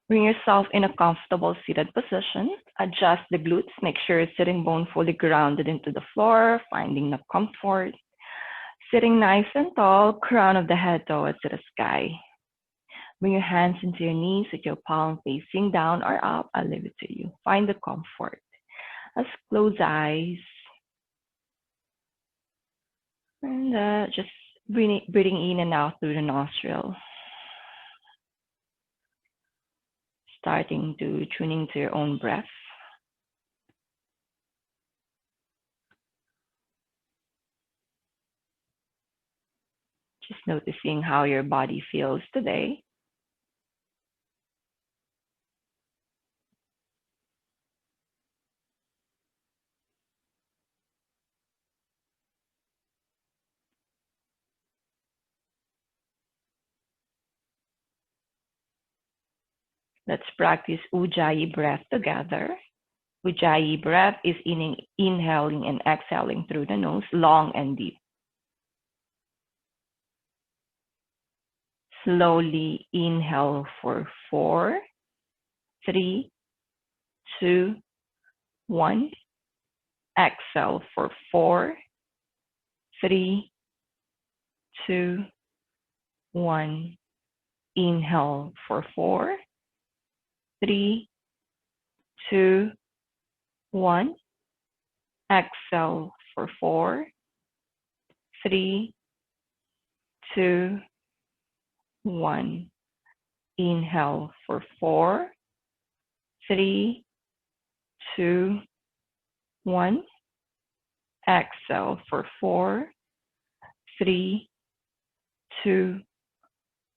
Bring yourself in a comfortable seated position. Adjust the glutes. Make sure your sitting bone fully grounded into the floor, finding the comfort. Sitting nice and tall, crown of the head towards the sky. Bring your hands into your knees with your palm facing down or up. I'll leave it to you. Find the comfort. Let's close eyes. And just breathing in and out through the nostril. Starting to tuning to your own breath. Just noticing how your body feels today. Let's practice Ujjayi breath together. Ujjayi breath is inhaling and exhaling through the nose, long and deep. Slowly inhale for 4, 3, 2, 1. Exhale for 4, 3, 2, 1. Inhale for 4, 3, 2, 1. Exhale for 4, 3, 2, 1. Inhale for 4, 3, 2, 1. Exhale for 4, 3, 2,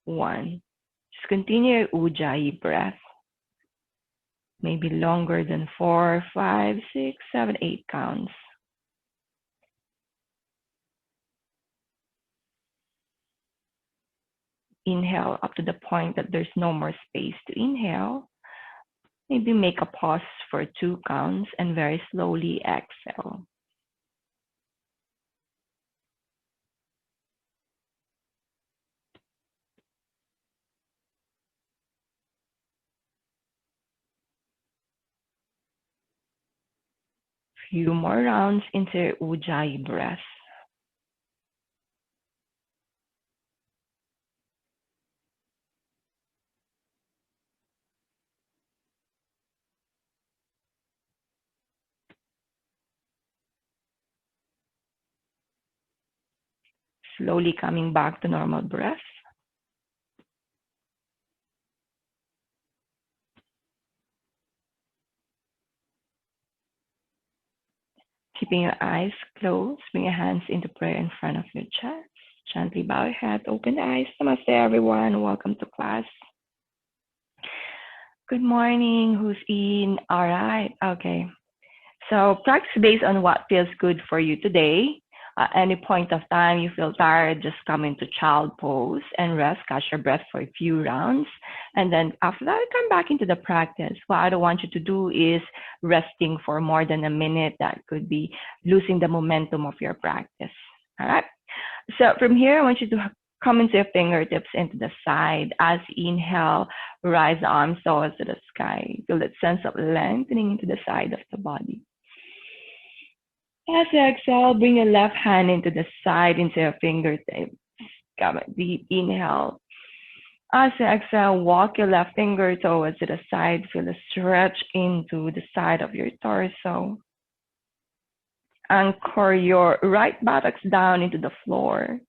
1. Just continue Ujjayi breath. Maybe longer than 4, 5, 6, 7, 8 counts. Inhale up to the point that there's no more space to inhale. Maybe make a pause for 2 counts and very slowly exhale. Few more rounds into Ujjayi breath. Slowly coming back to normal breath. Keeping your eyes closed, bring your hands into prayer in front of your chest. Gently bow your head, open the eyes. Namaste, everyone. Welcome to class. Good morning. Who's in? All right. Okay. So practice based on what feels good for you today. At any point of time you feel tired, just come into child pose and rest, catch your breath for a few rounds. And then after that, come back into the practice. What I don't want you to do is resting for more than a minute. That could be losing the momentum of your practice. All right. So from here, I want you to come into your fingertips into the side. As you inhale, rise the arms towards the sky. Feel that sense of lengthening into the side of the body. As you exhale, bring your left hand into the side, into your fingertips. Come deep inhale. As you exhale, walk your left finger towards the side. Feel a stretch into the side of your torso. Anchor your right buttocks down into the floor.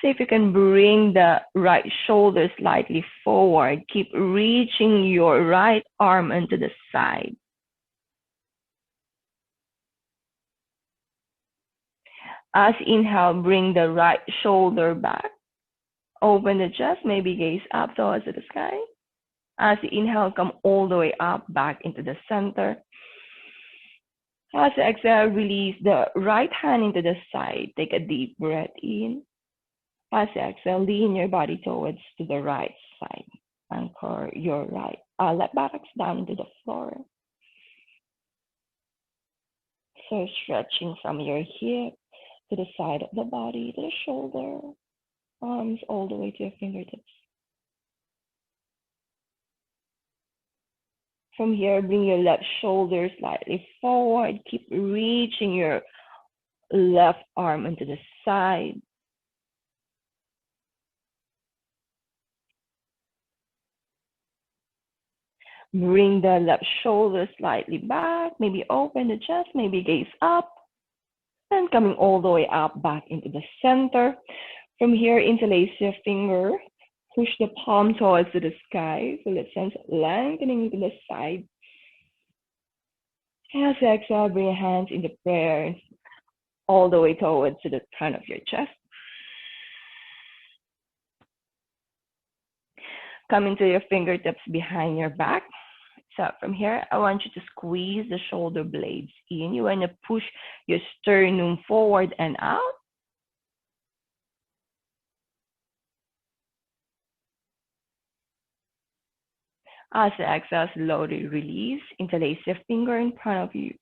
See if you can bring the right shoulder slightly forward. Keep reaching your right arm into the side. As inhale, bring the right shoulder back. Open the chest, maybe gaze up towards the sky. As you inhale, come all the way up, back into the center. As you exhale, release the right hand into the side. Take a deep breath in. As you exhale, lean your body towards to the right side. Anchor your left buttocks down to the floor. So stretching from your hip to the side of the body, to the shoulder, arms all the way to your fingertips. From here, bring your left shoulder slightly forward. Keep reaching your left arm into the side. Bring the left shoulder slightly back. Maybe open the chest, maybe gaze up. Then coming all the way up back into the center. From here, interlace your finger. Push the palm towards the sky. So let's sense lengthening to the side. As you exhale, bring your hands into prayer all the way towards the front of your chest. Come into your fingertips behind your back. So from here, I want you to squeeze the shoulder blades in. You want to push your sternum forward and out. As you exhale, slowly release. Interlace your finger in front of you.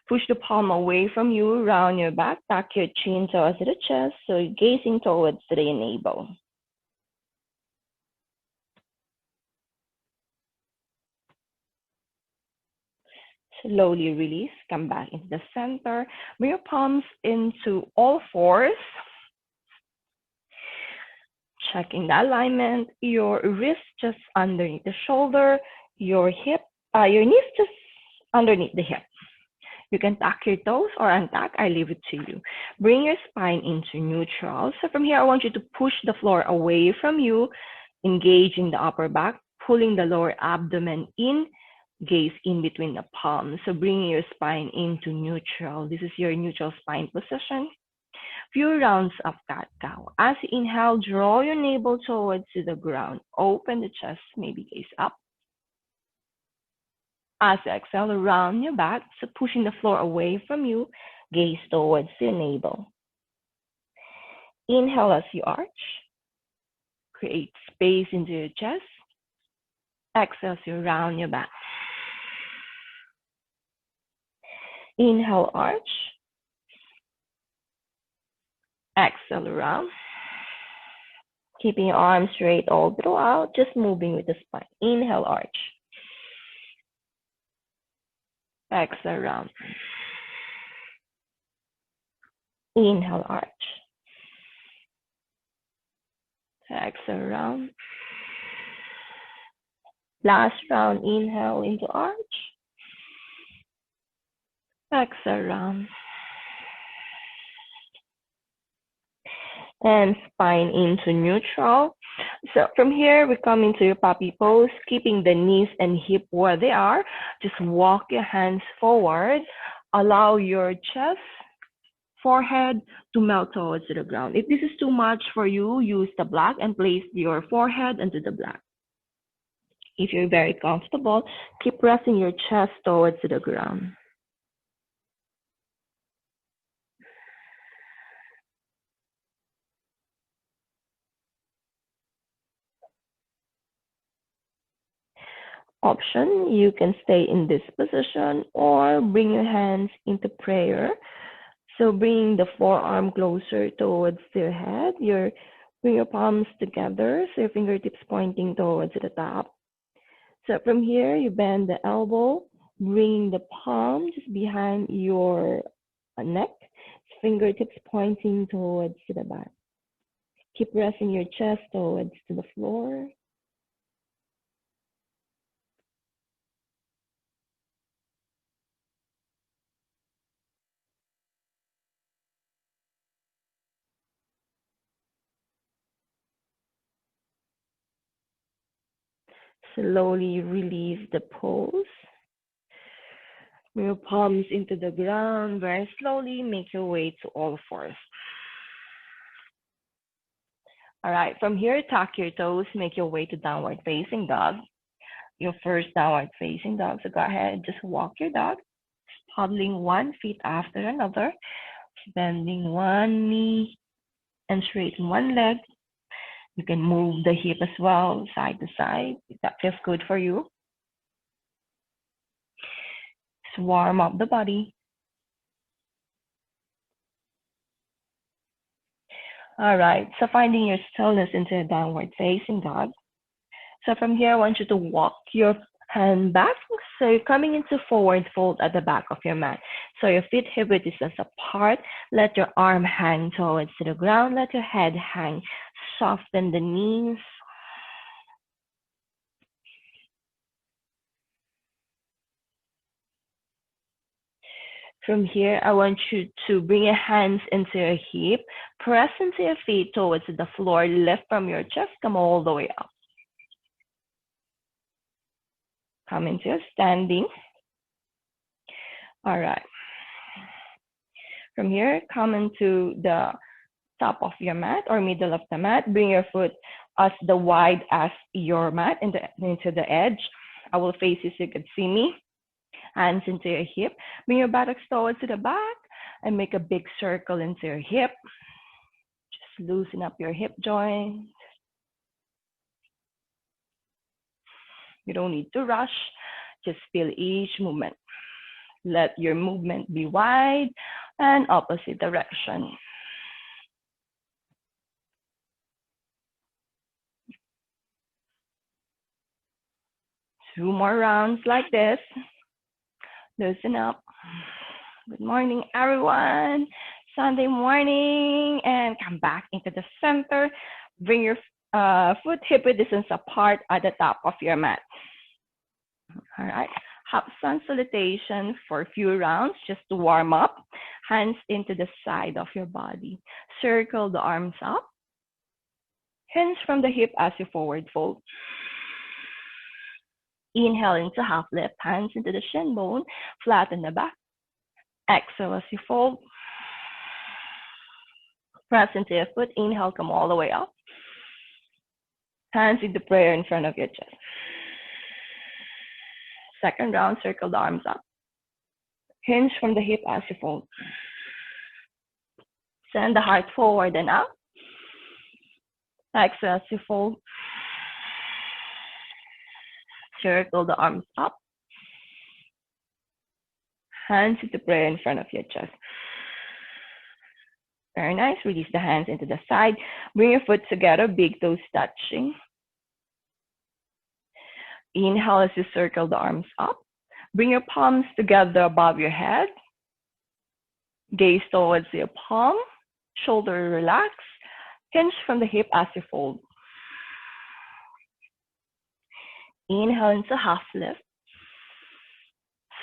Push the palm away from you, round your back, tuck your chin towards the chest, so you're gazing towards the navel. Slowly release, come back into the center. Bring your palms into all fours. Checking the alignment, your wrist just underneath the shoulder, your knees just underneath the hip. You can tuck your toes or untuck, I leave it to you. Bring your spine into neutral. So from here, I want you to push the floor away from you, engaging the upper back, pulling the lower abdomen in, gaze in between the palms. So bringing your spine into neutral. This is your neutral spine position. Few rounds of cat-cow. As you inhale, draw your navel towards the ground. Open the chest, maybe gaze up. As you exhale, round your back, so pushing the floor away from you, gaze towards your navel. Inhale as you arch. Create space into your chest. Exhale as you round your back. Inhale, arch. Exhale, round. Keeping your arms straight all throughout, just moving with the spine. Inhale, arch. Exhale, round. Inhale, arch. Exhale, round. Last round, inhale into arch. Exhale, round. And spine into neutral. So from here, we come into your puppy pose, keeping the knees and hip where they are. Just walk your hands forward. Allow your chest, forehead to melt towards the ground. If this is too much for you, use the block and place your forehead into the block. If you're very comfortable, keep pressing your chest towards the ground. Option, you can stay in this position or bring your hands into prayer. So bring the forearm closer towards your head. Bring your palms together, so your fingertips pointing towards the top. So from here, you bend the elbow, bring the palm just behind your neck, fingertips pointing towards the back. Keep pressing your chest towards the floor. Slowly release the pose. Bring your palms into the ground. Very slowly make your way to all fours. All right, from here, tuck your toes, make your way to downward facing dog. Your first downward facing dog. So go ahead, just walk your dog, toddling one foot after another, bending one knee and straighten one leg. You can move the hip as well, side to side, if that feels good for you. Just warm up the body. All right, so finding your stillness into a downward facing dog. So from here, I want you to walk your hand back. So you're coming into forward fold at the back of your mat. So your feet hip width distance apart. Let your arm hang towards the ground. Let your head hang. Soften the knees. From here, I want you to bring your hands into your hip. Press into your feet towards the floor. Lift from your chest. Come all the way up. Come into your standing. All right. From here, come into the top of your mat or middle of the mat. Bring your foot as the wide as your mat into the edge. I will face you so you can see me. Hands into your hip. Bring your buttocks towards the back and make a big circle into your hip. Just loosen up your hip joint. You don't need to rush. Just feel each movement. Let your movement be wide and opposite direction. Two more rounds like this. Loosen up. Good morning, everyone. Sunday morning, and come back into the center. Bring your foot hip width distance apart at the top of your mat. All right. Half sun salutation for a few rounds just to warm up. Hands into the side of your body. Circle the arms up. Hinge from the hip as you forward fold. Inhale into half lift, hands into the shin bone, flatten the back. Exhale as you fold. Press into your foot, inhale, come all the way up. Hands into prayer in front of your chest. Second round, circle the arms up. Hinge from the hip as you fold. Send the heart forward and up. Exhale as you fold. Circle the arms up. Hands into prayer in front of your chest. Very nice. Release the hands into the side. Bring your foot together, big toes touching. Inhale as you circle the arms up. Bring your palms together above your head. Gaze towards your palm. Shoulder relax. Hinge from the hip as you fold. Inhale into half lift.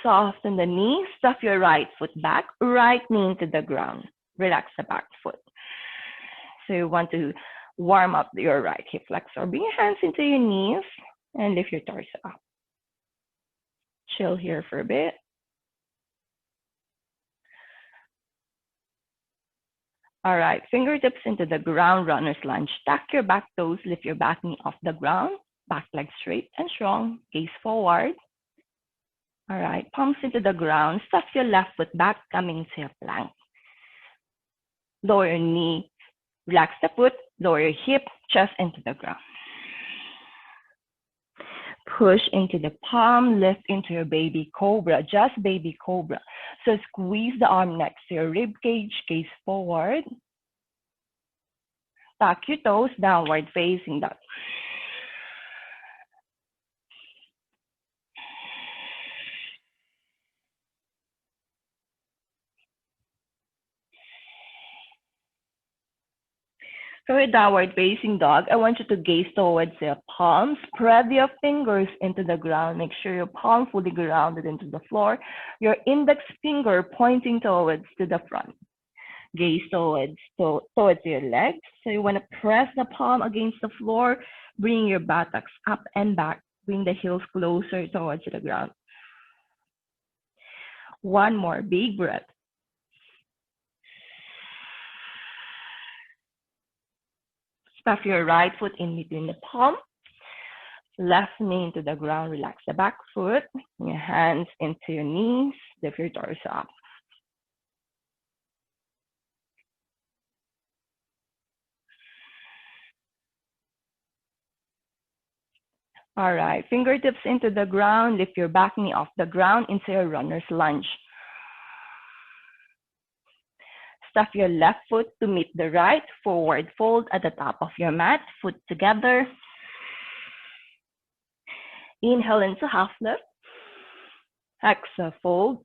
Soften the knees. Stuff your right foot back. Right knee into the ground. Relax the back foot. So you want to warm up your right hip flexor. Bring your hands into your knees and lift your torso up. Chill here for a bit. All right, fingertips into the ground, runner's lunge. Tuck your back toes, lift your back knee off the ground. Back leg straight and strong. Gaze forward. All right, palms into the ground. Stuff your left foot back, coming to a plank. Lower your knee, relax the foot, lower your hip, chest into the ground. Push into the palm, lift into your baby cobra, just baby cobra. So squeeze the arm next to your rib cage, gaze forward. Tuck your toes, downward facing dog. For a downward facing dog, I want you to gaze towards your palms. Spread your fingers into the ground. Make sure your palm fully grounded into the floor. Your index finger pointing towards to the front. Gaze towards your legs. So you want to press the palm against the floor. Bring your buttocks up and back. Bring the heels closer towards the ground. One more big breath. Stuff your right foot in between the palm. Left knee into the ground. Relax the back foot. Your hands into your knees. Lift your torso up. All right, fingertips into the ground. Lift your back knee off the ground into your runner's lunge. Stuff your left foot to meet the right. Forward fold at the top of your mat. Foot together. Inhale into half lift. Exhale, fold.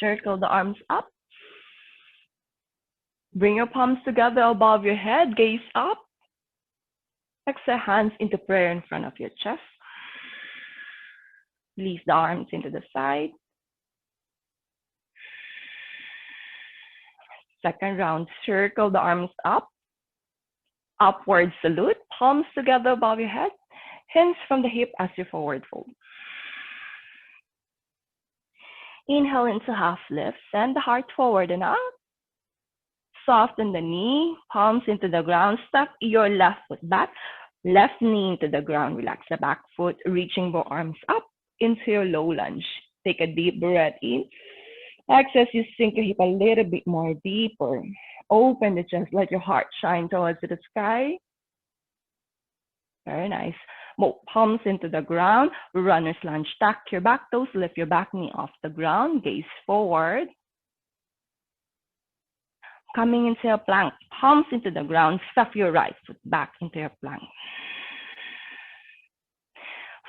Circle the arms up. Bring your palms together above your head. Gaze up. Exhale, hands into prayer in front of your chest. Release the arms into the side. Second round, circle the arms up. Upward salute, palms together above your head. Hands from the hip as you forward fold. Inhale into half lift. Send the heart forward and up. Soften the knee, palms into the ground. Step your left foot back. Left knee into the ground. Relax the back foot, reaching both arms up into your low lunge. Take a deep breath in. Exhale, you sink your hip a little bit more deeper. Open the chest, let your heart shine towards the sky. Very nice. Both palms into the ground. Runner's lunge. Stack your back toes. Lift your back knee off the ground. Gaze forward. Coming into a plank. Palms into the ground. Stuff your right foot back into your plank.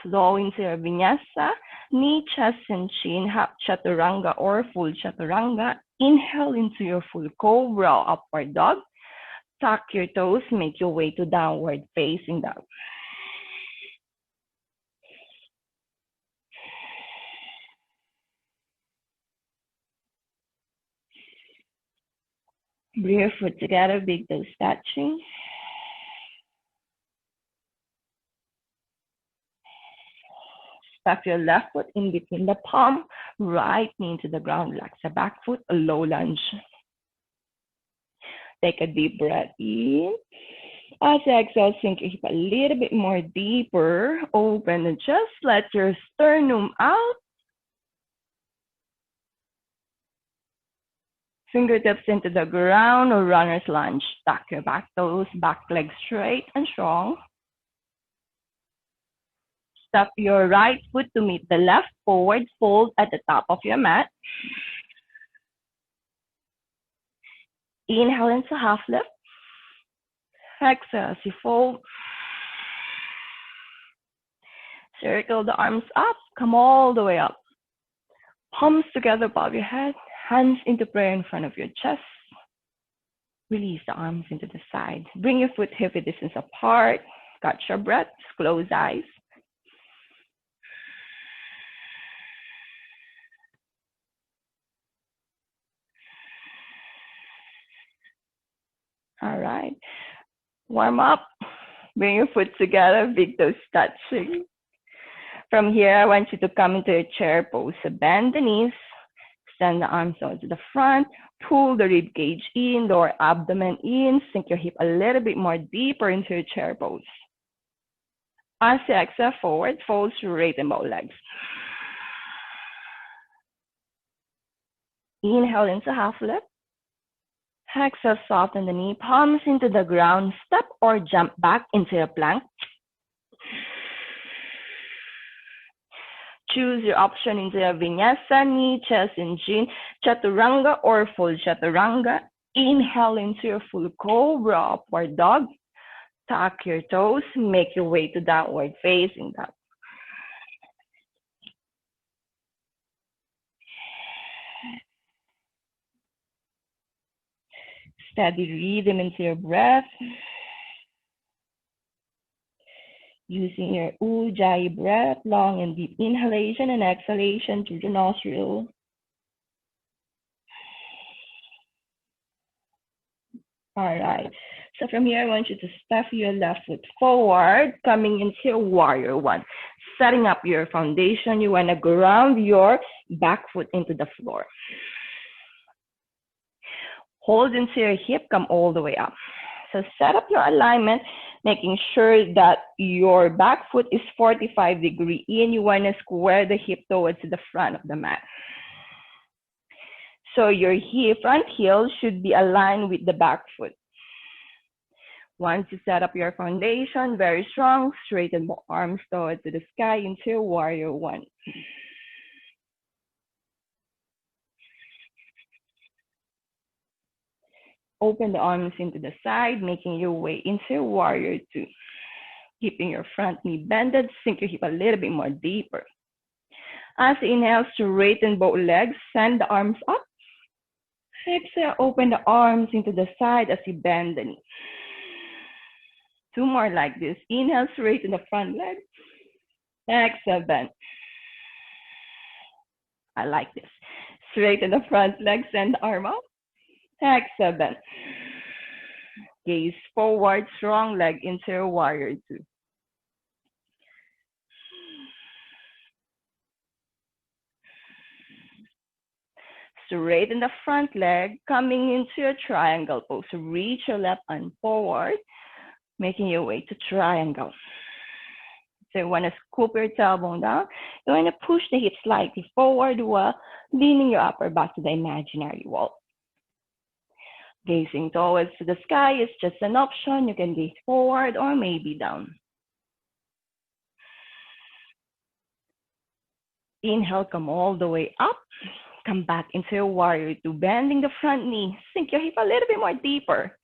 Flow into your vinyasa. Knee, chest, and chin. Half chaturanga or full chaturanga. Inhale into your full cobra, upward dog. Tuck your toes. Make your way to downward facing dog. Bring your foot together, big toes touching. Stuff your left foot in between the palm, right knee into the ground. Relax the back foot, a low lunge. Take a deep breath in. As you exhale, sink your hip a little bit more deeper. Open the chest, let your sternum out. Fingertips into the ground or runner's lunge. Tuck your back toes, back leg straight and strong. Step your right foot to meet the left. Forward fold at the top of your mat. Inhale into half lift. Exhale as you fold. Circle the arms up. Come all the way up. Palms together above your head. Hands into prayer in front of your chest. Release the arms into the side. Bring your foot hip distance apart. Catch your breath. Close eyes. All right. Warm up. Bring your foot together. Big toes touching. From here, I want you to come into a chair pose. So bend the knees. Extend the arms out to the front. Pull the rib cage in, lower abdomen in. Sink your hip a little bit more deeper into your chair pose. As you exhale, forward fold, straighten both legs. Inhale into half lift. Exhale, soften the knee, palms into the ground. Step or jump back into a plank. Choose your option into a vinyasa, knee, chest, and chin, chaturanga or full chaturanga. Inhale into your full cobra, upward dog. Tuck your toes, make your way to downward facing dog. Steady rhythm into your breath. Using your Ujjayi breath, long and deep inhalation and exhalation through the nostril. All right. So from here, I want you to step your left foot forward, coming into warrior one. Setting up your foundation, you want to ground your back foot into the floor. Hold into your hip, come all the way up. So set up your alignment, making sure that your back foot is 45-degree in. You want to square the hip towards the front of the mat. So your front heel should be aligned with the back foot. Once you set up your foundation, very strong, straighten the arms towards the sky into warrior one. Open the arms into the side, making your way into warrior two. Keeping your front knee bended, sink your hip a little bit more deeper. As you inhale, straighten both legs, send the arms up. Exhale, open the arms into the side as you bend the knee. Two more like this. Inhale, straighten the front leg. Exhale, bend. I like this. Straighten the front leg, send the arm up. Exhale, bend. Gaze forward, strong leg into warrior two. Straighten the front leg, coming into a triangle pose. Reach your left arm forward, making your way to triangle. So you want to scoop your tailbone down. You want to push the hips slightly forward while leaning your upper back to the imaginary wall. Gazing towards the sky is just an option. You can gaze forward or maybe down. Inhale, come all the way up. Come back into a warrior two, bending the front knee. Sink your hip a little bit more deeper.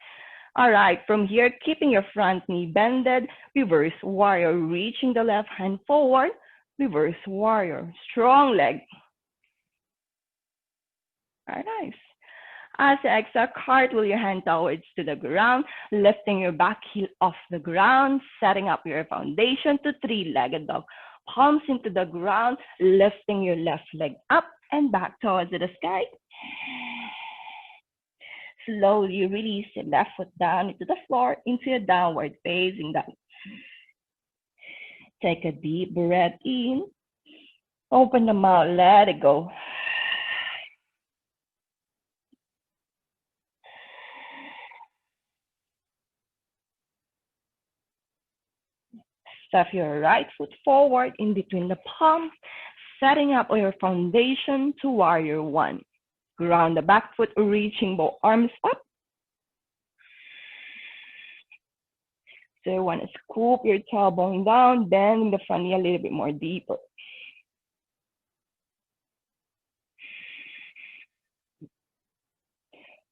All right, from here, keeping your front knee bended, reverse warrior, reaching the left hand forward, reverse warrior, strong leg. All right, nice. As you exhale, cartwheel your hand towards to the ground, lifting your back heel off the ground, setting up your foundation to three-legged dog. Palms into the ground, lifting your left leg up and back towards the sky. Slowly release your left foot down into the floor, into a downward facing dog. Take a deep breath in. Open the mouth, let it go. Step your right foot forward in between the palms, setting up your foundation to warrior one. Ground the back foot, reaching both arms up. So you want to scoop your tailbone down, bending the front knee a little bit more deeper.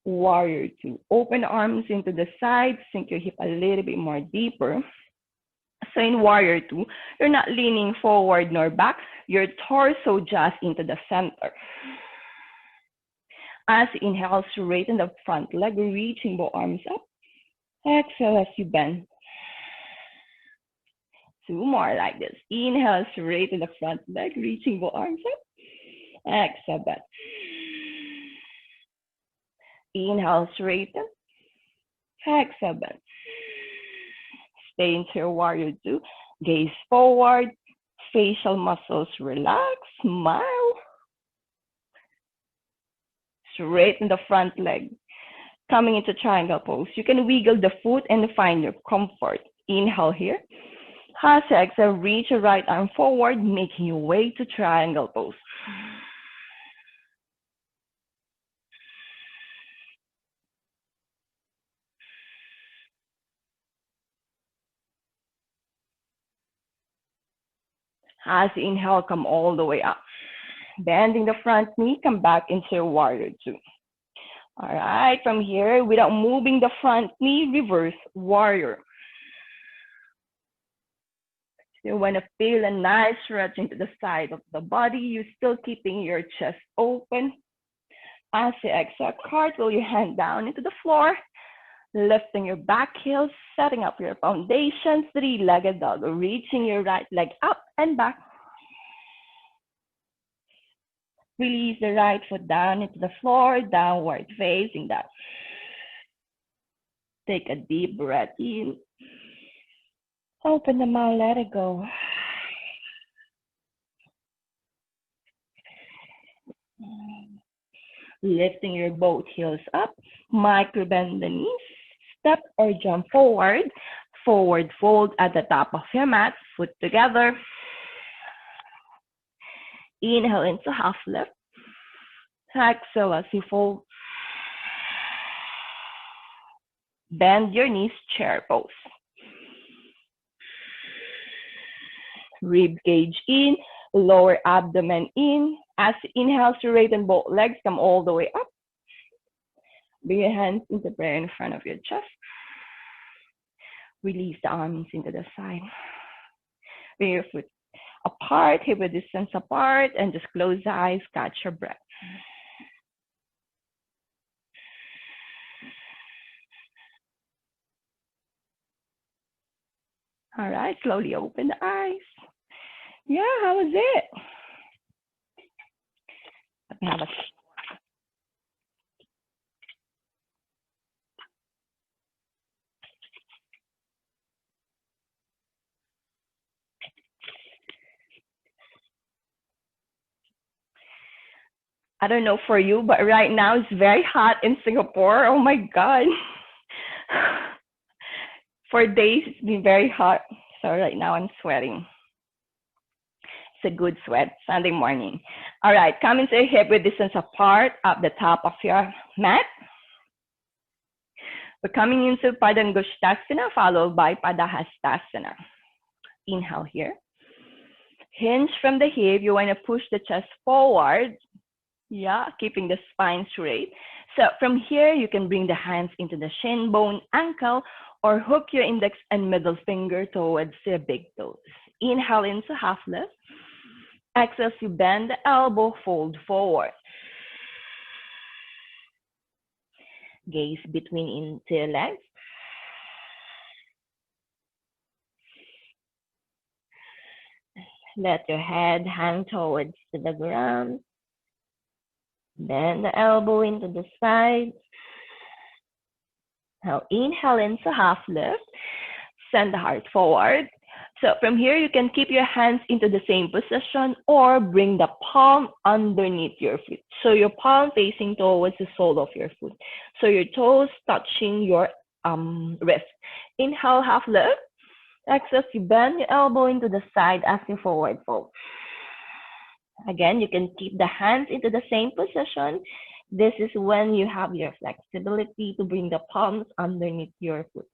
Warrior two. Open arms into the side, sink your hip a little bit more deeper. So in warrior two, you're not leaning forward nor back, your torso just into the center. As you inhale, straighten the front leg, reaching both arms up. Exhale as you bend. Two more like this. Inhale, straighten the front leg, reaching both arms up. Exhale, bend. Inhale, straighten. Exhale, bend. Stay into your warrior two. Gaze forward. Facial muscles relax. Smile. Straighten the front leg. Coming into triangle pose. You can wiggle the foot and find your comfort. Inhale here. As you exhale, reach your right arm forward, making your way to triangle pose. As you inhale, come all the way up. Bending the front knee, come back into warrior two. All right, from here, without moving the front knee, reverse warrior. You want to feel a nice stretch into the side of the body. You're still keeping your chest open. As you exhale, cartwheel your hand down into the floor, lifting your back heel, setting up your foundation, three-legged dog, reaching your right leg up and back. Release the right foot down into the floor, downward facing dog. Take a deep breath in. Open the mouth, let it go. Lifting your both heels up, micro bend the knees, step or jump forward, forward fold at the top of your mat, foot together. Inhale into half lift. Exhale as you fold. Bend your knees, chair pose. Rib cage in, lower abdomen in. As you inhale, straighten both legs, come all the way up. Bring your hands into prayer in front of your chest. Release the arms into the side. Bring your foot apart, hip width distance apart, and just close the eyes, catch your breath. All right, slowly open the eyes. Yeah, how was it? Let me have a I don't know for you, but right now it's very hot in Singapore. Oh my God. For days, it's been very hot. So right now I'm sweating. It's a good sweat, Sunday morning. All right, come into your hip width distance apart at the top of your mat. We're coming into Padangusthasana followed by Padahastasana. Inhale here. Hinge from the hip. You want to push the chest forward. Yeah, keeping the spine straight. So from here, you can bring the hands into the shin bone, ankle, or hook your index and middle finger towards the big toes. Inhale into half lift. Exhale, you bend the elbow, fold forward. Gaze between into your legs. Let your head hang towards the ground. Bend the elbow into the side. Now inhale into half lift. Send the heart forward. So from here, you can keep your hands into the same position or bring the palm underneath your foot. So your palm facing towards the sole of your foot. So your toes touching your wrist. Inhale, half lift. Exhale, you bend your elbow into the side as you forward fold. Again, you can keep the hands into the same position. This is when you have your flexibility to bring the palms underneath your foot.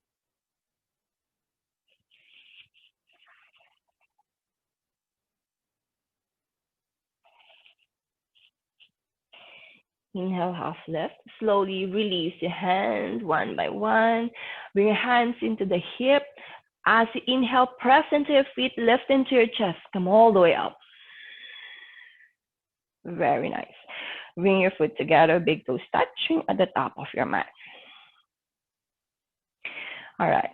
Inhale, half lift. Slowly release your hands one by one. Bring your hands into the hip. As you inhale, press into your feet, lift into your chest. Come all the way up. Very nice. Bring your foot together, big toes touching at the top of your mat. All right.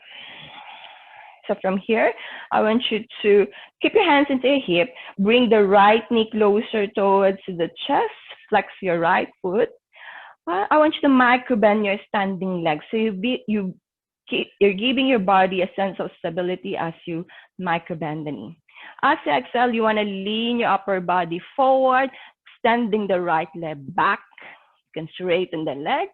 So from here, I want you to keep your hands into your hip. Bring the right knee closer towards the chest. Flex your right foot. I want you to micro bend your standing leg. So you're giving your body a sense of stability as you micro bend the knee. As you exhale, you want to lean your upper body forward, extending the right leg back. You can straighten the leg.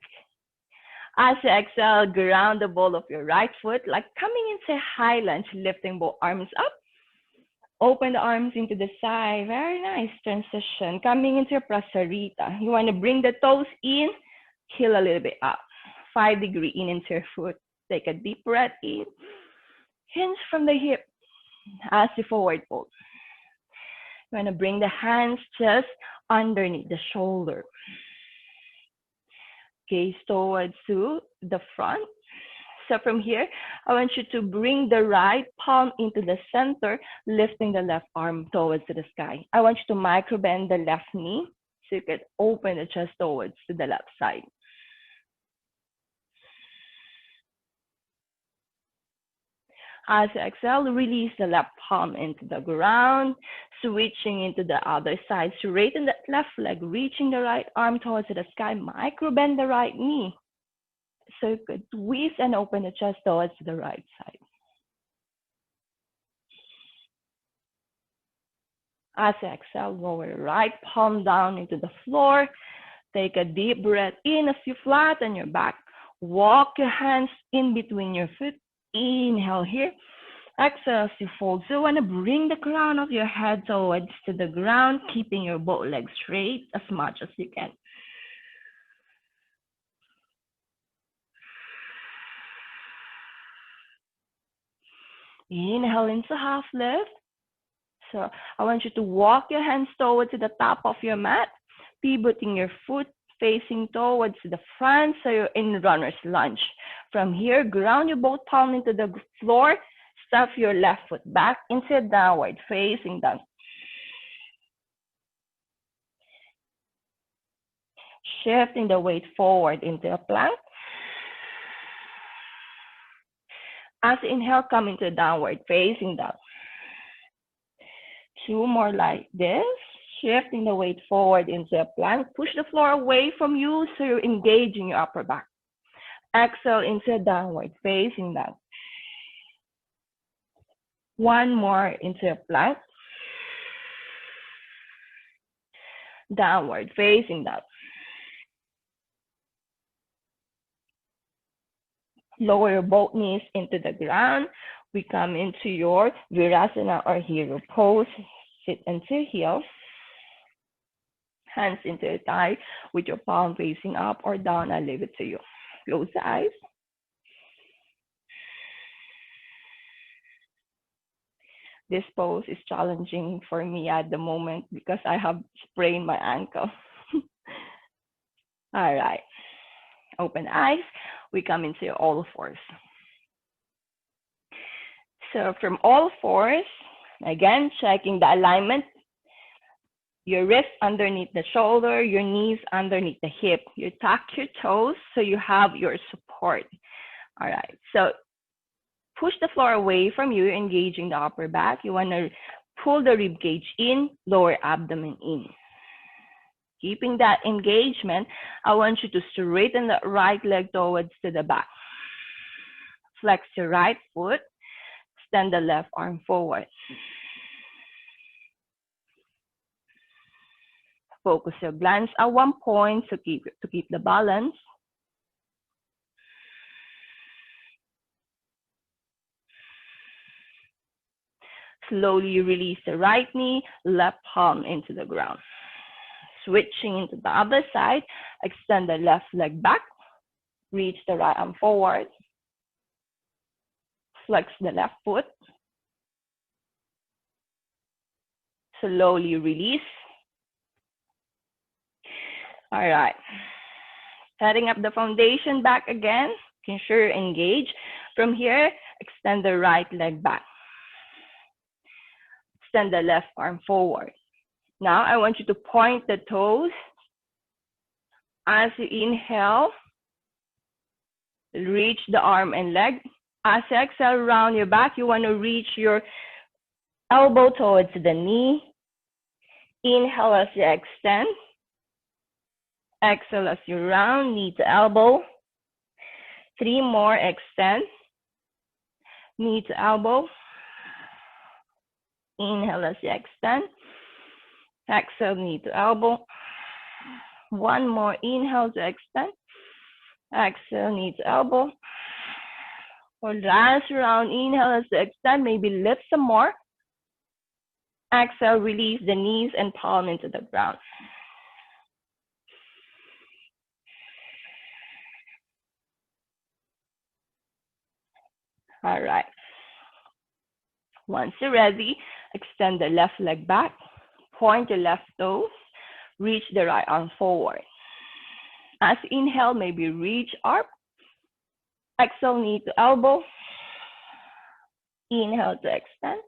As you exhale, ground the ball of your right foot, like coming into high lunge, lifting both arms up. Open the arms into the side. Very nice transition. Coming into your prasarita. You want to bring the toes in, heel a little bit up. 5-degree in into your foot. Take a deep breath in. Hinge from the hip as you forward fold. You want to bring the hands just underneath the shoulder. Gaze towards to the front. So from here, I want you to bring the right palm into the center, lifting the left arm towards the sky. I want you to micro bend the left knee so you can open the chest towards to the left side. As you exhale, release the left palm into the ground, switching into the other side. Straighten that left leg, reaching the right arm towards the sky. Micro bend the right knee. So you could twist and open the chest towards the right side. As you exhale, lower your right palm down into the floor. Take a deep breath in as you flatten your back. Walk your hands in between your feet. Inhale here. Exhale as you fold. So you want to bring the crown of your head towards to the ground, keeping your both legs straight as much as you can. Inhale into half lift. So I want you to walk your hands towards the top of your mat, pivoting your foot facing towards the front, so you're in runner's lunge. From here, ground your both palm into the floor, step your left foot back into downward facing dog. Shifting the weight forward into a plank. As you inhale, come into downward facing dog. 2 more like this. Shifting the weight forward into a plank. Push the floor away from you so you're engaging your upper back. Exhale into downward facing dog. 1 more into a plank. Downward facing dog. Lower your both knees into the ground. We come into your Virasana or hero pose. Sit into heels. Hands into your thigh with your palm facing up or down. I'll leave it to you. Close the eyes. This pose is challenging for me at the moment because I have sprained my ankle. All right. Open eyes. We come into all fours. So from all fours, again, checking the alignment. Your wrist underneath the shoulder, your knees underneath the hip. You tuck your toes so you have your support. All right, so push the floor away from you, engaging the upper back. You want to pull the rib cage in, lower abdomen in. Keeping that engagement, I want you to straighten the right leg towards to the back. Flex your right foot, extend the left arm forward. Focus your glance at one point to keep the balance. Slowly release the right knee, left palm into the ground. Switching into the other side, extend the left leg back, reach the right arm forward, flex the left foot, slowly release. All right, setting up the foundation back again, making sure you're engaged. From here, extend the right leg back. Extend the left arm forward. Now I want you to point the toes. As you inhale, reach the arm and leg. As you exhale, round your back. You want to reach your elbow towards the knee. Inhale as you extend. Exhale as you round, knee to elbow. 3 more, extend. Knee to elbow. Inhale as you extend. Exhale, knee to elbow. 1 more, inhale to extend. Exhale, knee to elbow. For last round, inhale as you extend, maybe lift some more. Exhale, release the knees and palm into the ground. All right. Once you're ready, extend the left leg back, point your left toes, reach the right arm forward. As you inhale, maybe reach up. Exhale, knee to elbow. Inhale to extend.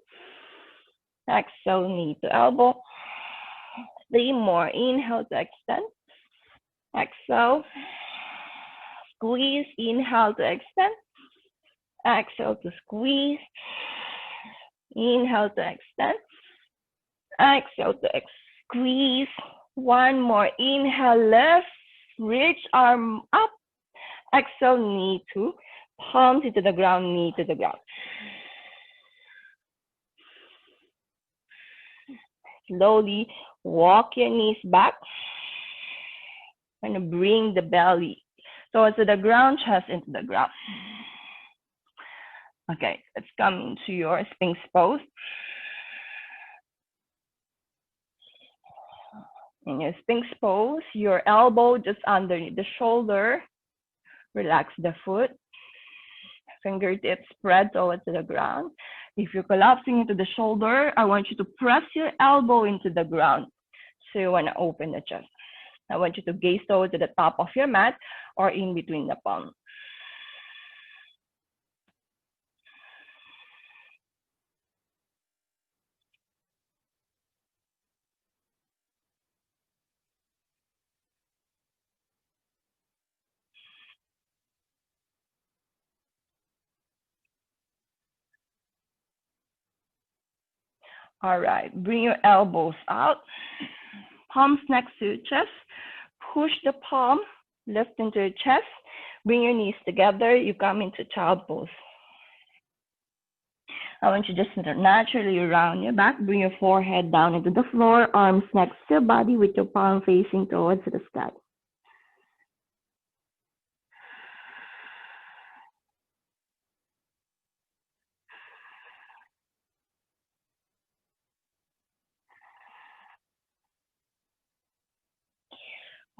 Exhale, knee to elbow. 3 more, inhale to extend. Exhale. Squeeze, inhale to extend. Exhale to squeeze. Inhale to extend. Exhale to squeeze. 1 more, inhale, lift. Reach arm up. Exhale, knee to palms into the ground, knee to the ground. Slowly walk your knees back. And bring the belly towards the ground, chest into the ground. Okay, let's come into your Sphinx pose. In your Sphinx pose, your elbow just underneath the shoulder. Relax the foot. Fingertips spread towards the ground. If you're collapsing into the shoulder, I want you to press your elbow into the ground. So you want to open the chest. I want you to gaze towards the top of your mat or in between the palm. All right, bring your elbows out, palms next to your chest. Push the palm, lift into your chest. Bring your knees together. You come into child pose. I want you just to naturally round your back. Bring your forehead down into the floor, arms next to your body with your palm facing towards the sky.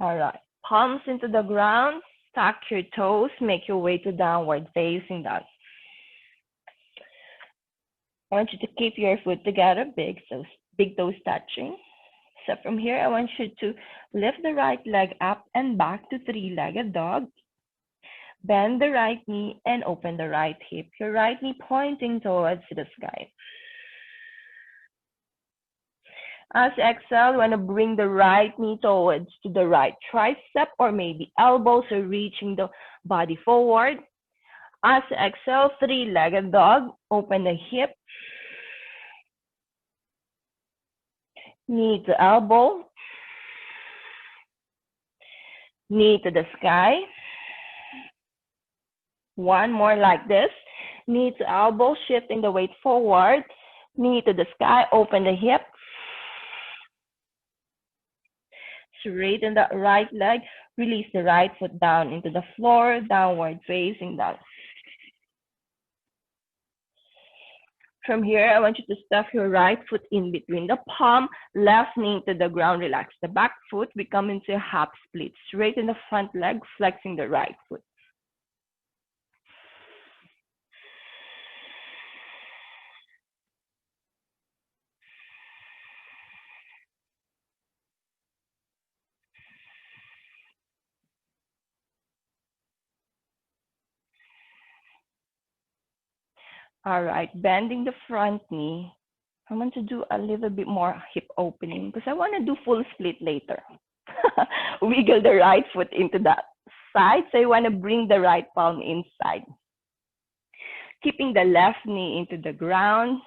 All right, palms into the ground. Tuck your toes. Make your way to downward facing dog. I want you to keep your foot together, big toes touching. So from here, I want you to lift the right leg up and back to three-legged dog. Bend the right knee and open the right hip. Your right knee pointing towards the sky. As you exhale, you want to bring the right knee towards to the right tricep or maybe elbows or reaching the body forward. As you exhale, three-legged dog. Open the hip. Knee to elbow. Knee to the sky. One more like this. Knee to elbow, shifting the weight forward. Knee to the sky, open the hip. Straighten the right leg. Release the right foot down into the floor, downward facing dog. From here, I want you to stuff your right foot in between the palm, left knee to the ground, relax the back foot. We come into a half split. Straighten the front leg, flexing the right foot. All right, bending the front knee. I want to do a little bit more hip opening because I want to do full split later. Wiggle the right foot into the side. So you want to bring the right palm inside. Keeping the left knee into the ground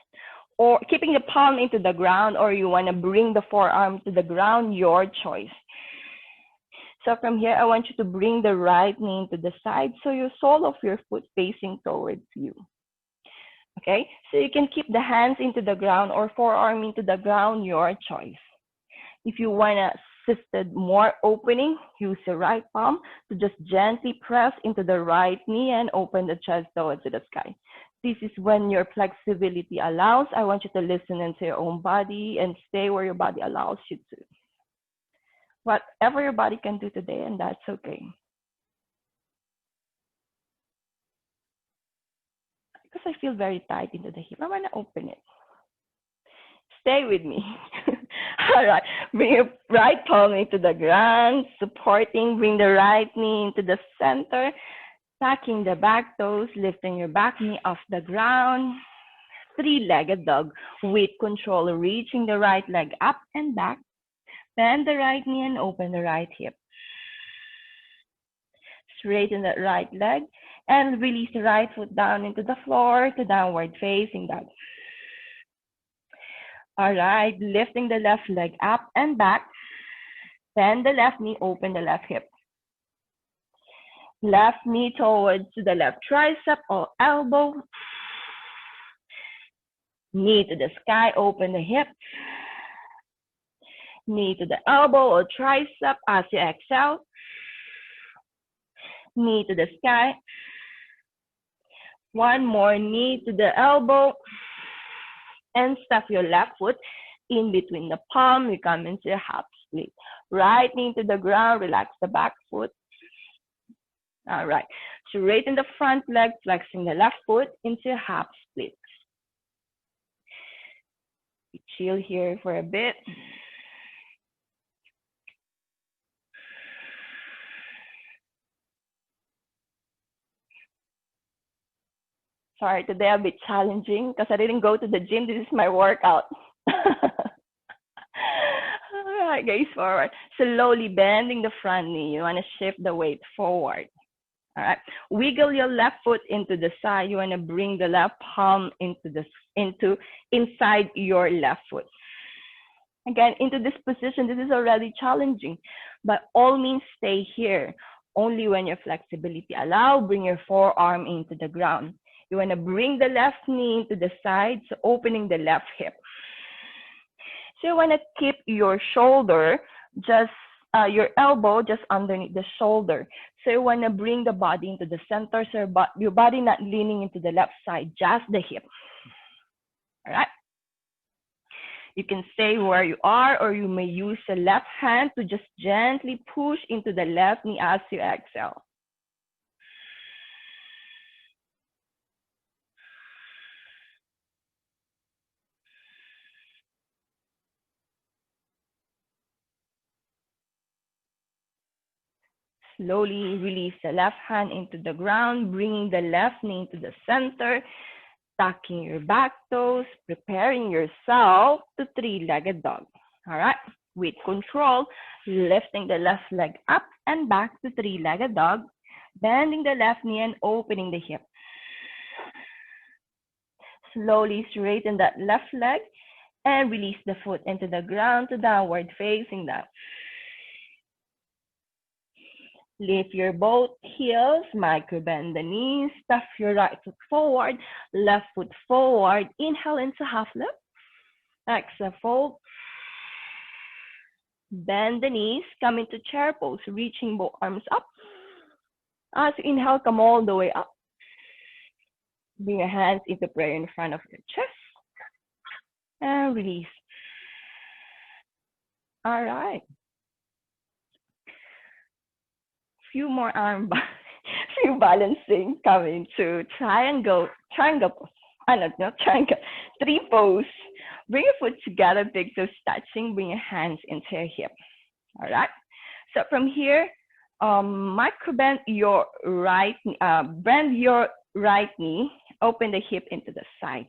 or keeping the palm into the ground, or you want to bring the forearm to the ground, your choice. So from here, I want you to bring the right knee into the side so your sole of your foot facing towards you. Okay, so you can keep the hands into the ground or forearm into the ground, your choice. If you want assisted more opening, use your right palm to just gently press into the right knee and open the chest towards the sky. This is when your flexibility allows. I want you to listen into your own body and stay where your body allows you to. Whatever your body can do today, and that's okay. Because I feel very tight into the hip, I want to open it. Stay with me. All right, bring your right palm into the ground, supporting, bring the right knee into the center, tucking the back toes, lifting your back knee off the ground. Three-legged dog with control, reaching the right leg up and back. Bend the right knee and open the right hip. Straighten the right leg and release the right foot down into the floor to downward facing dog. All right, lifting the left leg up and back. Bend the left knee, open the left hip. Left knee towards the left tricep or elbow. Knee to the sky, open the hip. Knee to the elbow or tricep as you exhale. Knee to the sky. One more, knee to the elbow. And stuff your left foot in between the palm. We come into a half split. Right knee to the ground, relax the back foot. All right, straighten the front leg, flexing the left foot into a half split. Chill here for a bit. Sorry, today a bit challenging because I didn't go to the gym. This is my workout. All right, guys, forward. Slowly bending the front knee. You want to shift the weight forward. All right. Wiggle your left foot into the side. You want to bring the left palm into inside your left foot. Again, into this position, this is already challenging, but all means stay here. Only when your flexibility allow, bring your forearm into the ground. You want to bring the left knee into the side, so opening the left hip. So you want to keep your shoulder just your elbow just underneath the shoulder. So you want to bring the body into the center, so your body not leaning into the left side, just the hip. All right. You can stay where you are, or you may use the left hand to just gently push into the left knee as you exhale. Slowly release the left hand into the ground, bringing the left knee into the center, tucking your back toes, preparing yourself to three-legged dog. All right, with control, lifting the left leg up and back to three-legged dog, bending the left knee and opening the hip. Slowly straighten that left leg and release the foot into the ground to downward facing dog. Lift your both heels, micro bend the knees, stuff your right foot forward, left foot forward. Inhale into half lift. Exhale, fold. Bend the knees, come into chair pose, reaching both arms up. As you inhale, come all the way up. Bring your hands into prayer in front of your chest. And release. All right. Few more few balancing coming to triangle pose. Not triangle, three pose. Bring your foot together, big toes touching, bring your hands into your hip. All right. So from here, micro bend your bend your right knee, open the hip into the side.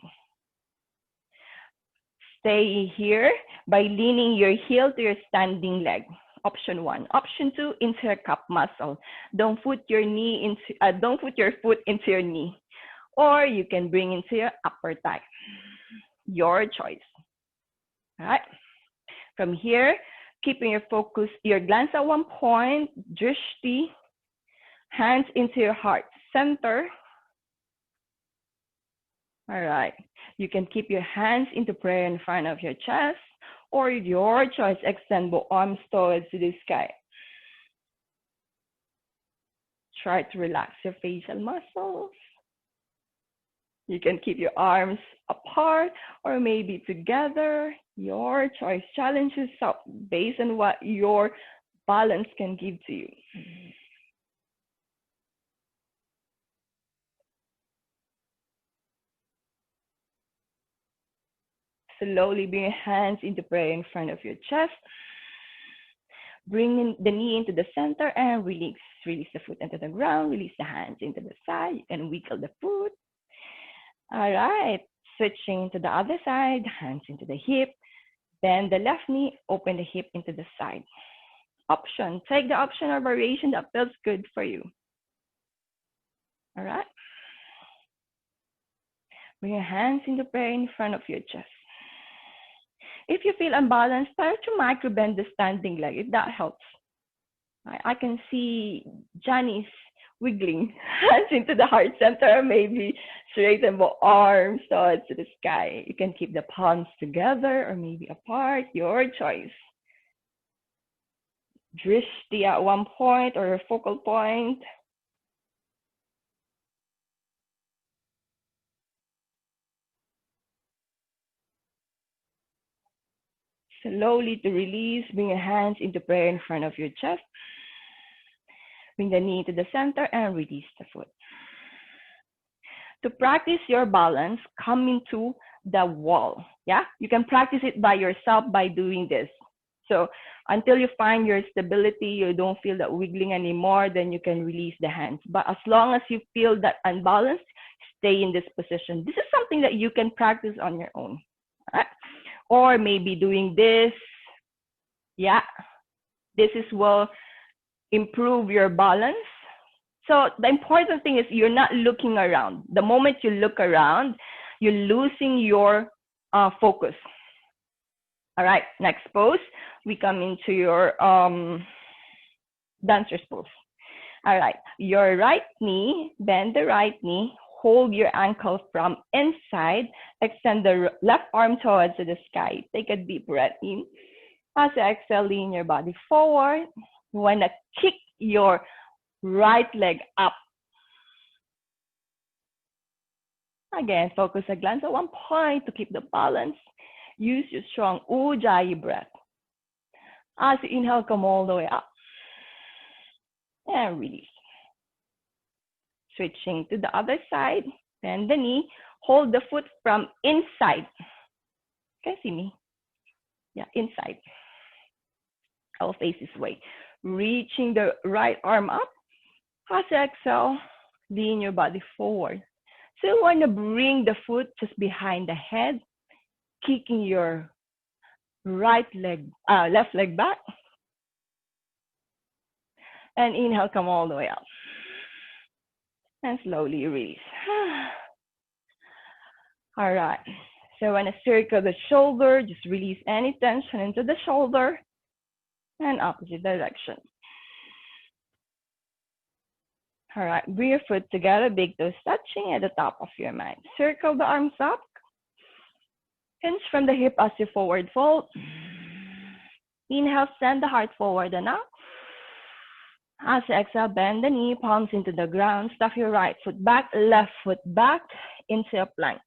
Stay here by leaning your heel to your standing leg. Option 1. Option 2, insert calf muscle. Don't put your foot into your knee, or you can bring into your upper thigh. Your choice. All right. From here, keeping your focus, your glance at one point, drishti, hands into your heart center. All right. You can keep your hands into prayer in front of your chest, or your choice, extend both arms towards the sky. Try to relax your facial muscles. You can keep your arms apart or maybe together. Your choice. Challenge yourself based on what your balance can give to you. Slowly bring your hands into prayer in front of your chest. Bring the knee into the center and release. Release the foot into the ground. Release the hands into the side. You can wiggle the foot. All right. Switching to the other side. Hands into the hip. Bend the left knee. Open the hip into the side. Option. Take the option or variation that feels good for you. All right. Bring your hands into prayer in front of your chest. If you feel unbalanced, try to micro bend the standing leg, if that helps. I can see Janice wiggling hands into the heart center, maybe straighten both arms towards the sky. You can keep the palms together or maybe apart, your choice. Drishti at one point or a focal point. Slowly to release, bring your hands into prayer in front of your chest. Bring the knee to the center and release the foot. To practice your balance, come into the wall. Yeah, you can practice it by yourself by doing this. So until you find your stability, you don't feel that wiggling anymore, then you can release the hands. But as long as you feel that unbalanced, stay in this position. This is something that you can practice on your own. All right? Or maybe doing this. Yeah, this is will improve your balance. So the important thing is you're not looking around. The moment you look around, you're losing your focus. All right, next pose. We come into your dancer's pose. All right, your right knee, bend the right knee, hold your ankle from inside, extend the left arm towards the sky. Take a deep breath in. As you exhale, lean your body forward. You want to kick your right leg up. Again, focus a glance at one point to keep the balance. Use your strong Ujjayi breath. As you inhale, come all the way up. And release. Switching to the other side. Bend the knee. Hold the foot from inside. Can you see me? Yeah, inside. I'll face this way. Reaching the right arm up. As you exhale, lean your body forward. So you want to bring the foot just behind the head, kicking your left leg back. And inhale, come all the way up. And slowly release. All right. So when I circle the shoulder, just release any tension into the shoulder and opposite direction. All right, bring your foot together, big toes touching at the top of your mat. Circle the arms up. Hinge from the hip as you forward fold. Inhale, send the heart forward and up. As you exhale, bend the knee, palms into the ground. Stuff your right foot back, left foot back into a plank.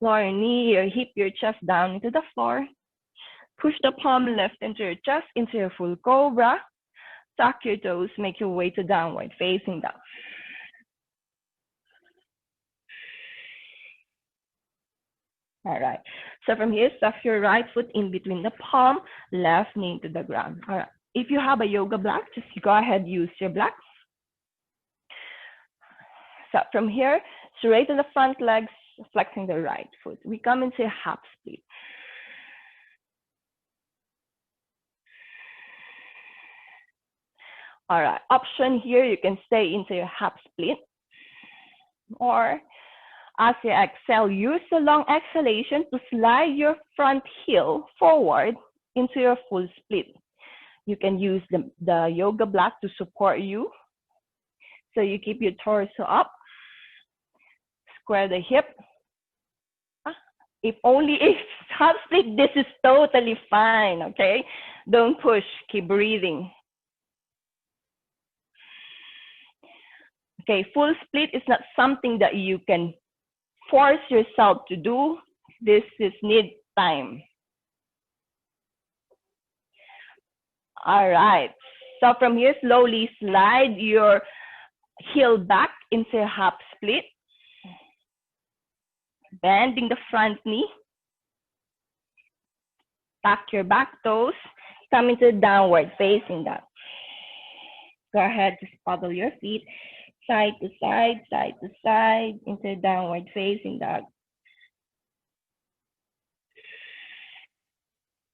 Lower your knee, your hip, your chest down into the floor. Push the palm left into your chest, into your full cobra. Tuck your toes, make your way to downward facing dog. All right. So from here, stuff your right foot in between the palm, left knee to the ground. All right. If you have a yoga block, just go ahead, use your block. So from here, straighten the front legs, flexing the right foot. We come into a half split. All right, option here, you can stay into your half split. Or as you exhale, use the long exhalation to slide your front heel forward into your full split. You can use the yoga block to support you. So you keep your torso up, square the hip. If only it's half split, this is totally fine, okay? Don't push, keep breathing. Okay, full split is not something that you can force yourself to do. This is need time. All right, so from here, slowly slide your heel back into a half split. Bending the front knee. Tuck your back toes. Come into downward facing dog. Go ahead, just paddle your feet. Side to side, into downward facing dog.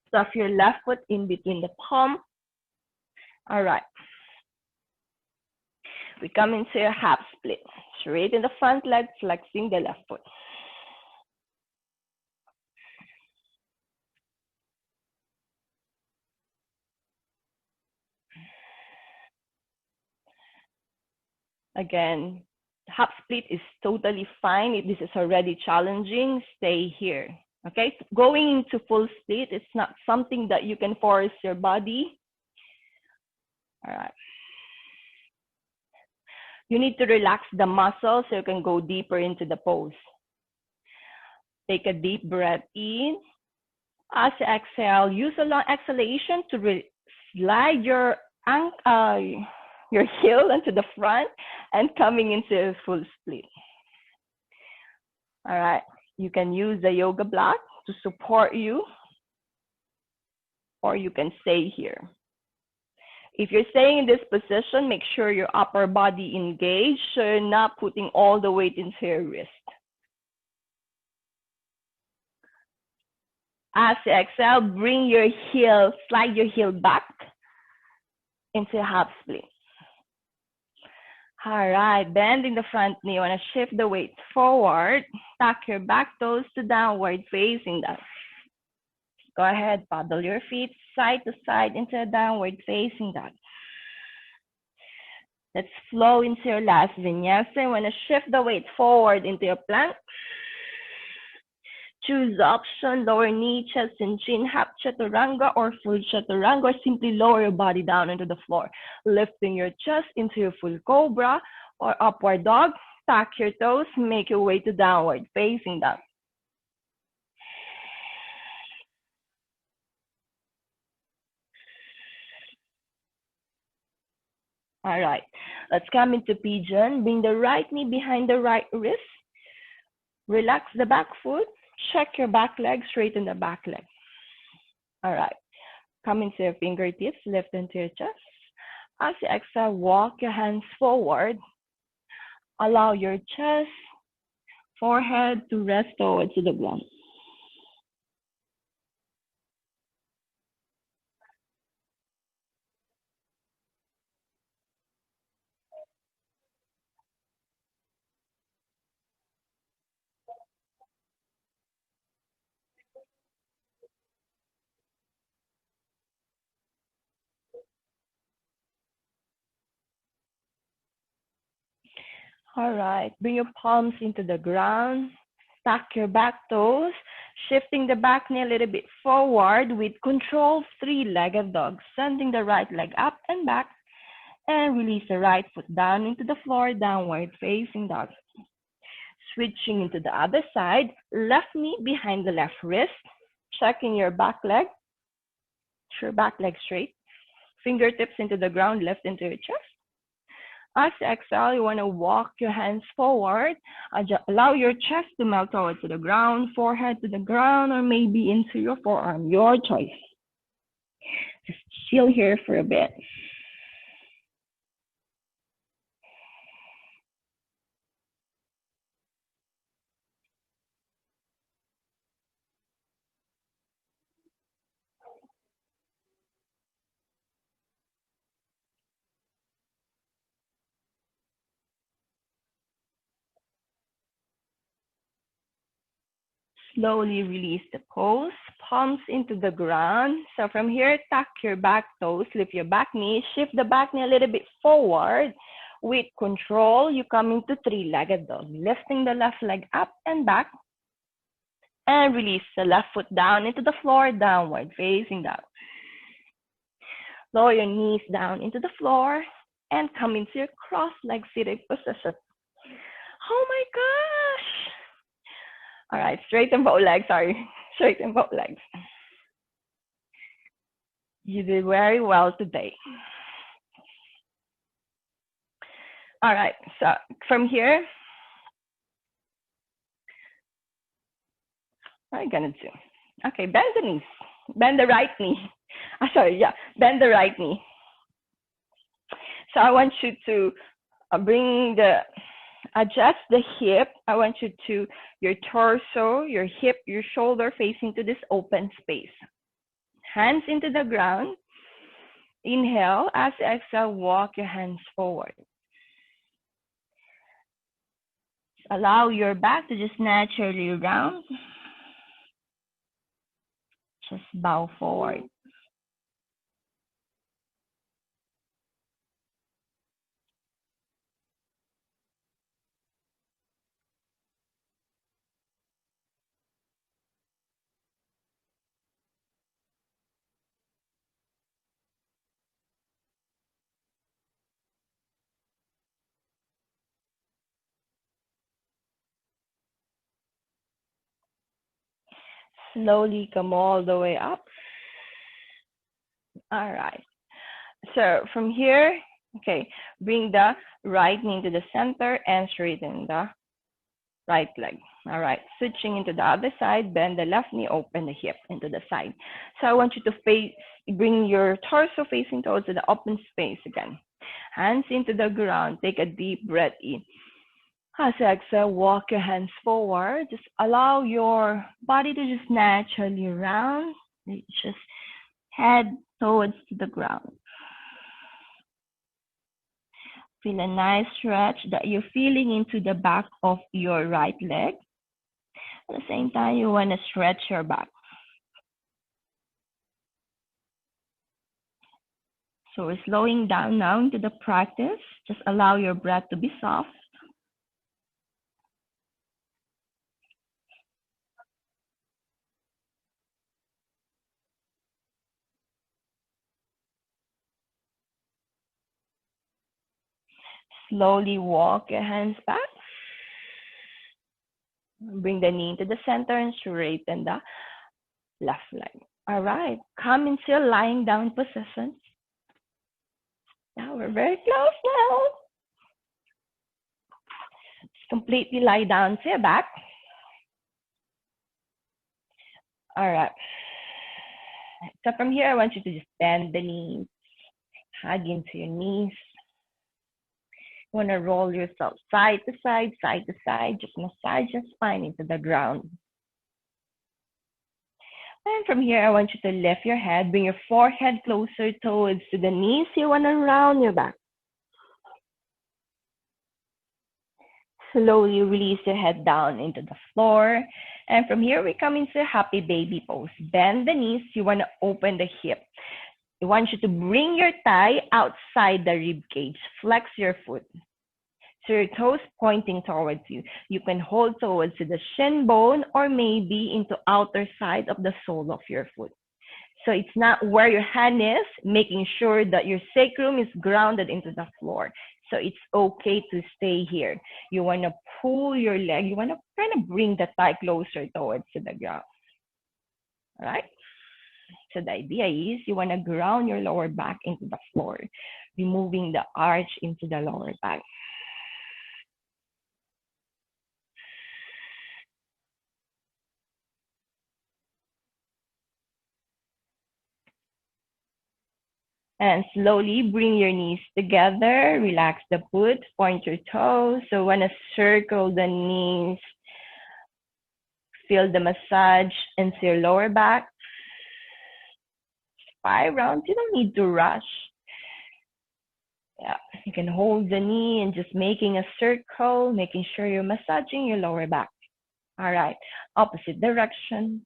Stuff your left foot in between the palm. All right. We come into a half split. Straighten the front leg, flexing the left foot. Again, half split is totally fine. If this is already challenging, stay here. Okay, going into full split, it's not something that you can force your body. All right. You need to relax the muscles so you can go deeper into the pose. Take a deep breath in. As you exhale, use a long exhalation to slide your heel into the front and coming into a full split. All right, you can use the yoga block to support you, or you can stay here. If you're staying in this position, make sure your upper body engaged, so you're not putting all the weight into your wrist. As you exhale, bring your heel, slide your heel back into a half split. All right, bending the front knee. You want to shift the weight forward. Tuck your back toes to downward facing dog. Go ahead, paddle your feet side to side into a downward facing dog. Let's flow into your last vinyasa. You want to shift the weight forward into your plank. Choose the option, lower knee, chest, and chin, half chaturanga or full chaturanga, or simply lower your body down into the floor. Lifting your chest into your full cobra or upward dog. Tuck your toes, make your way to downward facing dog. All right, let's come into pigeon. Bring the right knee behind the right wrist. Relax the back foot. Check your back leg, straighten the back leg. All right, come into your fingertips, lift into your chest. As you exhale, walk your hands forward. Allow your chest, forehead to rest towards the ground. All right, bring your palms into the ground. Tuck your back toes, shifting the back knee a little bit forward with control, three-legged dog. Sending the right leg up and back, and release the right foot down into the floor, downward facing dog. Switching into the other side, left knee behind the left wrist. Checking your back leg. Your back leg straight. Fingertips into the ground, lift into your chest. As you exhale, you want to walk your hands forward. Allow your chest to melt towards the ground, forehead to the ground, or maybe into your forearm, your choice. Just chill here for a bit. Slowly release the pose, palms into the ground. So from here, tuck your back toes, lift your back knee, shift the back knee a little bit forward. With control, you come into three-legged dog, lifting the left leg up and back. And release the left foot down into the floor, downward facing dog. Lower your knees down into the floor and come into your cross-leg seated position. Oh my gosh! All right, straighten both legs, sorry. Straighten both legs. You did very well today. All right, so from here, what are you gonna do? Okay, bend the knees. Bend the right knee. Bend the right knee. So I want you to adjust the hip. I want you to, your torso, your hip, your shoulder facing to this open space. Hands into the ground. Inhale, as you exhale, walk your hands forward. Allow your back to just naturally round. Just bow forward. Slowly come all the way up. All right. So from here, okay, bring the right knee to the center and straighten the right leg. All right, switching into the other side, bend the left knee, open the hip into the side. So I want you to bring your torso facing towards the open space again. Hands into the ground, take a deep breath in. As you exhale, walk your hands forward. Just allow your body to just naturally round. Just head towards the ground. Feel a nice stretch that you're feeling into the back of your right leg. At the same time, you want to stretch your back. So we're slowing down now into the practice. Just allow your breath to be soft. Slowly walk your hands back. Bring the knee to the center and straighten the left leg. All right, come in still lying down position. Now we're very close now. Just completely lie down to your back. All right. So from here, I want you to just bend the knees, hug into your knees. You want to roll yourself side to side, side to side. Just massage your spine into the ground. And from here, I want you to lift your head, bring your forehead closer towards the knees. You want to round your back. Slowly release your head down into the floor. And from here, we come into happy baby pose. Bend the knees. You want to open the hip. I want you to bring your thigh outside the rib cage. Flex your foot. So your toes pointing towards you. You can hold towards the shin bone or maybe into outer side of the sole of your foot. So it's not where your hand is, making sure that your sacrum is grounded into the floor. So it's okay to stay here. You want to pull your leg. You want to kind of bring the thigh closer towards the ground. All right? So the idea is you want to ground your lower back into the floor, removing the arch into the lower back. And slowly bring your knees together, relax the foot, point your toes. So want to circle the knees, feel the massage into your lower back. 5 rounds, you don't need to rush. Yeah, you can hold the knee and just making a circle, making sure you're massaging your lower back. All right, opposite direction.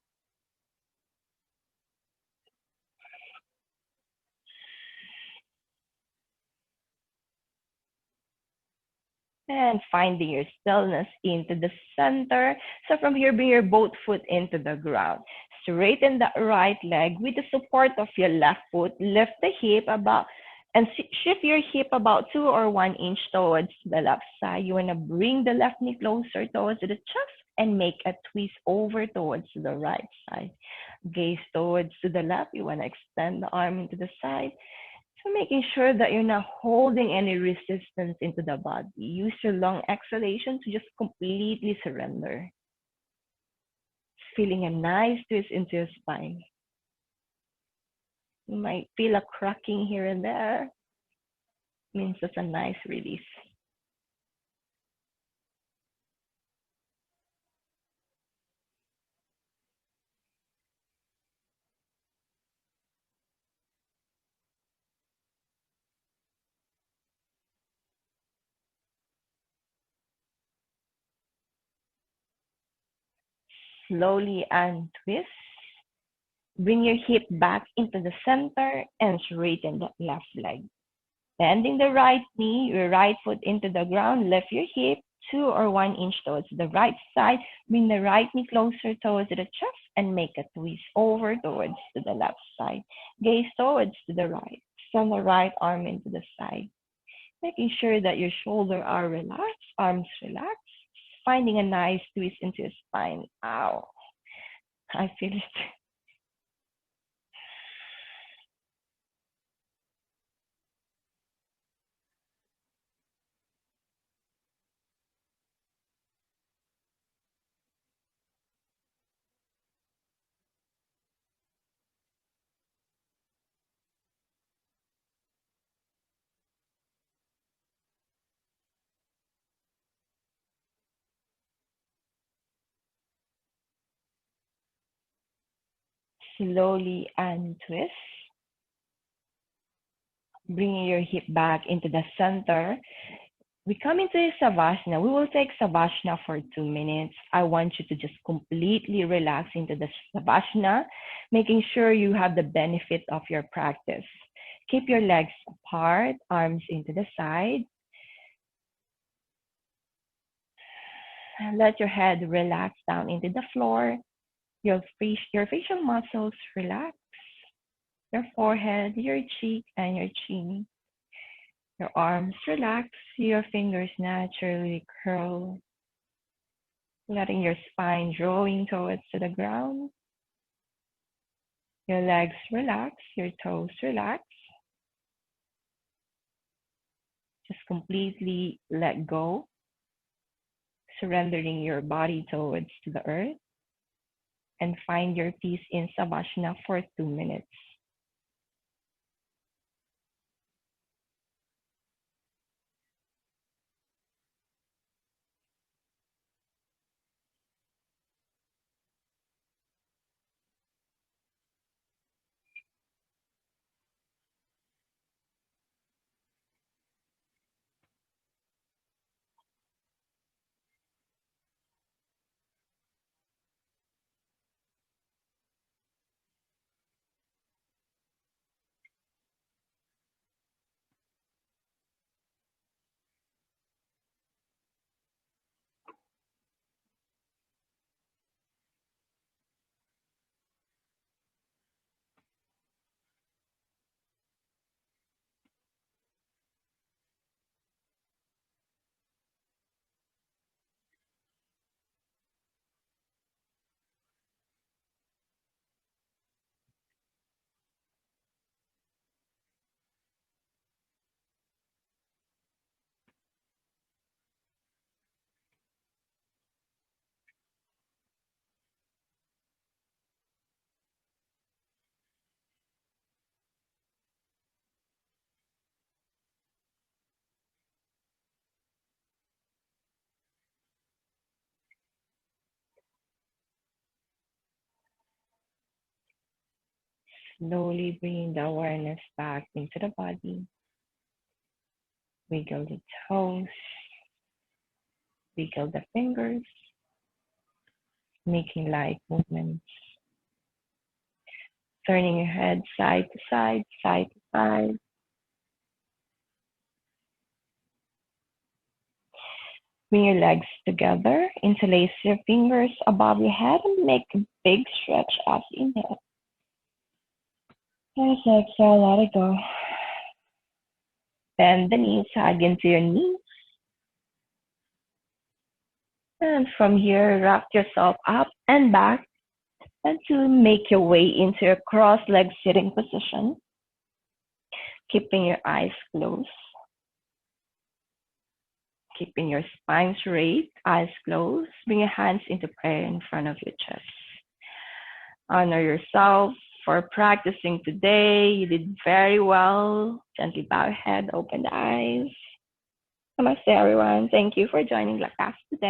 And finding your stillness into the center. So from here, bring your both foot into the ground. Straighten the right leg with the support of your left foot. Lift the hip about and shift your hip about 2 or 1 inch towards the left side. You want to bring the left knee closer towards the chest and make a twist over towards the right side. Gaze towards to the left. You want to extend the arm into the side. So making sure that you're not holding any resistance into the body. Use your long exhalation to just completely surrender. Feeling a nice twist into your spine. You might feel a cracking here and there. Means that's a nice release. Slowly untwist. Bring your hip back into the center and straighten the left leg. Bending the right knee, your right foot into the ground, lift your hip 2 or 1 inch towards the right side. Bring the right knee closer towards the chest and make a twist over towards to the left side. Gaze towards to the right. Send the right arm into the side. Making sure that your shoulders are relaxed, arms relaxed. Finding a nice twist into your spine. Ow. I feel it. Slowly untwist, bringing your hip back into the center. We come into Savasana. We will take Savasana for 2 minutes. I want you to just completely relax into the Savasana, making sure you have the benefit of your practice. Keep your legs apart, arms into the side. And let your head relax down into the floor. Your facial muscles relax. Your forehead, your cheek, and your chin. Your arms relax. Your fingers naturally curl, letting your spine drawing towards to the ground. Your legs relax. Your toes relax. Just completely let go, surrendering your body towards to the earth, and find your peace in Savasana for 2 minutes. Slowly bringing the awareness back into the body. Wiggle the toes, wiggle the fingers, making light movements. Turning your head side to side, side to side. Bring your legs together, interlace your fingers above your head and make a big stretch as you inhale. As exhale, let it go. Bend the knees, hug into your knees. And from here, rock yourself up and back and to make your way into your cross-legged sitting position, keeping your eyes closed, keeping your spine straight, eyes closed. Bring your hands into prayer in front of your chest. Honor yourself for practicing today. You did very well. Gently bow your head, open the eyes. Namaste, everyone. Thank you for joining the class today.